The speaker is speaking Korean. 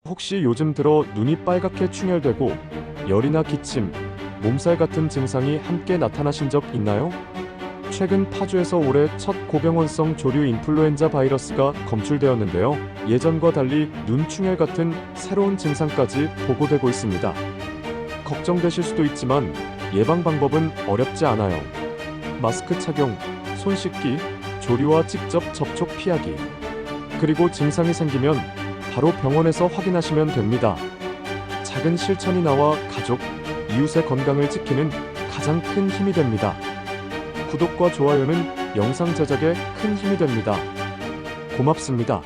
혹시 요즘 들어 눈이 빨갛게 충혈되고 열이나 기침, 몸살 같은 증상이 함께 나타나신 적 있나요? 최근 파주에서 올해 첫 고병원성 조류 인플루엔자 바이러스가 검출되었는데요. 예전과 달리 눈 충혈 같은 새로운 증상까지 보고되고 있습니다. 걱정되실 수도 있지만 예방 방법은 어렵지 않아요. 마스크 착용, 손 씻기, 조류와 직접 접촉 피하기. 그리고 증상이 생기면 바로 병원에서 확인하시면 됩니다. 작은 실천이 나와 가족, 이웃의 건강을 지키는 가장 큰 힘이 됩니다. 구독과 좋아요는 영상 제작에 큰 힘이 됩니다. 고맙습니다.